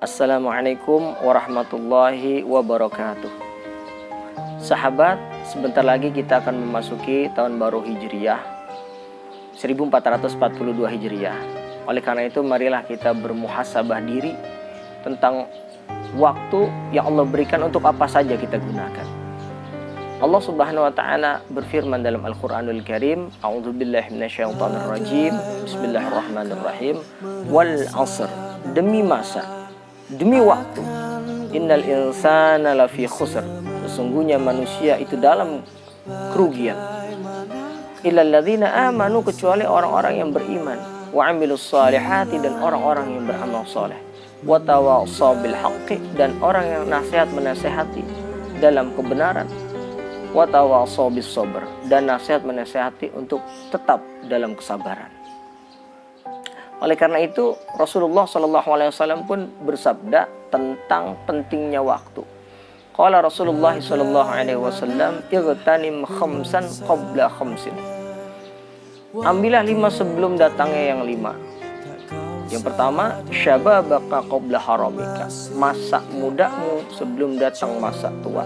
Assalamualaikum warahmatullahi wabarakatuh. Sahabat, sebentar lagi kita akan memasuki tahun baru Hijriyah 1442 Hijriyah. Oleh karena itu, marilah kita bermuhasabah diri tentang waktu yang Allah berikan untuk apa saja kita gunakan. Allah Subhanahu wa taala berfirman dalam Al-Qur'anul Karim, A'udzubillahi minasyaitonirrajim, Bismillahirrahmanirrahim, wal 'asr, demi masa, demi waktu, innal insana lafi khusr, sesungguhnya manusia itu dalam kerugian, illal ladzina amanu, kecuali orang-orang yang beriman, wa 'amilus shalihati, dan orang-orang yang beramal saleh, wa tawassaw bil haqqi, dan orang yang nasihat menasihati dalam kebenaran, wa tawassaw bis sabr, dan nasihat menasihati untuk tetap dalam kesabaran. Oleh karena itu, Rasulullah SAW pun bersabda tentang pentingnya waktu. Qala Rasulullah SAW, igtanim khamsan qabla khamsin. Ambillah 5 sebelum datangnya yang 5. Yang pertama, syababaka qabla haramika, masa mudamu sebelum datang masa tua.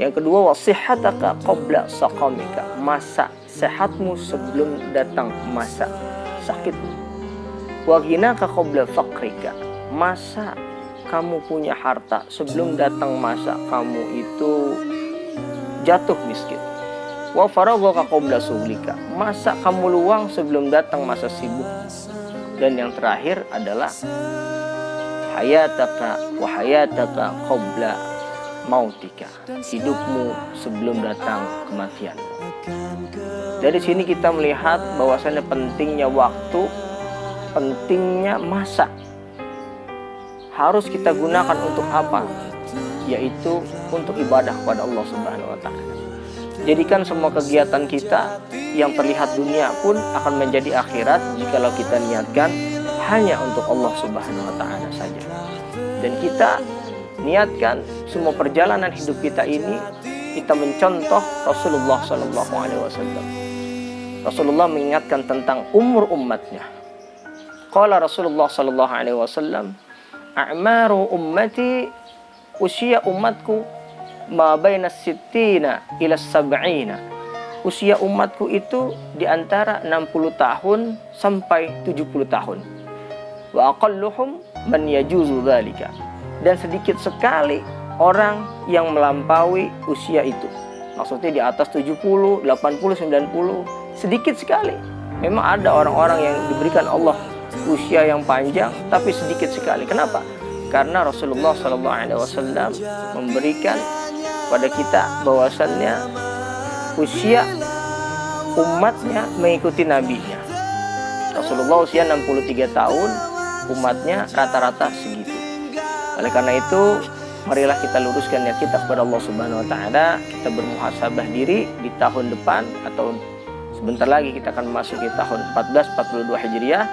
Yang kedua, wasihataka qabla saqamika, masa sehatmu sebelum datang masa sakitmu. Wa ghinaka qabla faqrika, masa kamu punya harta sebelum datang masa kamu itu jatuh miskin. Wa faraghaka qabla sughlika, masa kamu luang sebelum datang masa sibuk. Dan yang terakhir adalah hayataka wa hayataka qabla mautika, hidupmu sebelum datang kematian. Dari sini kita melihat bahwasannya pentingnya waktu, pentingnya masa. Harus kita gunakan untuk apa? Yaitu untuk ibadah kepada Allah Subhanahu wa taala. Jadikan semua kegiatan kita yang terlihat dunia pun akan menjadi akhirat jikalau kita niatkan hanya untuk Allah Subhanahu wa taala saja. Dan kita niatkan semua perjalanan hidup kita ini kita mencontoh Rasulullah SAW. Rasulullah mengingatkan tentang umur umatnya. Qala Rasulullah SAW, a'maru ummati, usia umatku ma baina sittina ila sab'ina. Usia umatku itu di antara 60 tahun sampai 70 tahun. Wa aqalluhum man yajuzu dzalika, dan sedikit sekali orang yang melampaui usia itu. Maksudnya di atas 70, 80, 90, sedikit sekali. Memang ada orang-orang yang diberikan Allah usia yang panjang, tapi sedikit sekali. Kenapa? Karena Rasulullah SAW memberikan pada kita bahwasannya usia umatnya mengikuti nabinya. Rasulullah usia 63 tahun, umatnya rata-rata segitu. Oleh karena itu, marilah kita luruskan niat kita kepada Allah Subhanahu wa taala. Kita bermuhasabah diri di tahun depan, atau sebentar lagi kita akan memasuki tahun 1442 Hijriah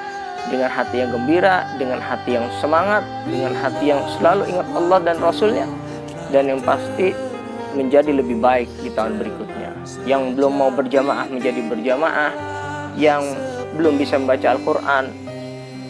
dengan hati yang gembira, dengan hati yang semangat, dengan hati yang selalu ingat Allah dan Rasulnya, dan yang pasti menjadi lebih baik di tahun berikutnya. Yang belum mau berjamaah menjadi berjamaah, yang belum bisa membaca Al-Quran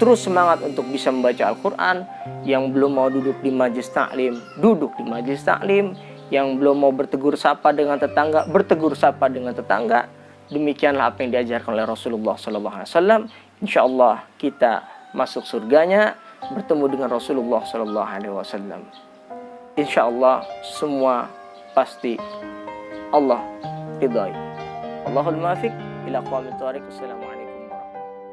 terus semangat untuk bisa membaca Al-Quran, yang belum mau duduk di majelis taklim duduk di majelis taklim, yang belum mau bertegur sapa dengan tetangga bertegur sapa dengan tetangga. Demikianlah apa yang diajarkan oleh Rasulullah SAW. InsyaAllah kita masuk surganya, bertemu dengan Rasulullah SAW. InsyaAllah semua pasti Allah ridai. Allahul muwaffiq ila aqwamit thoriq. Assalamualaikum.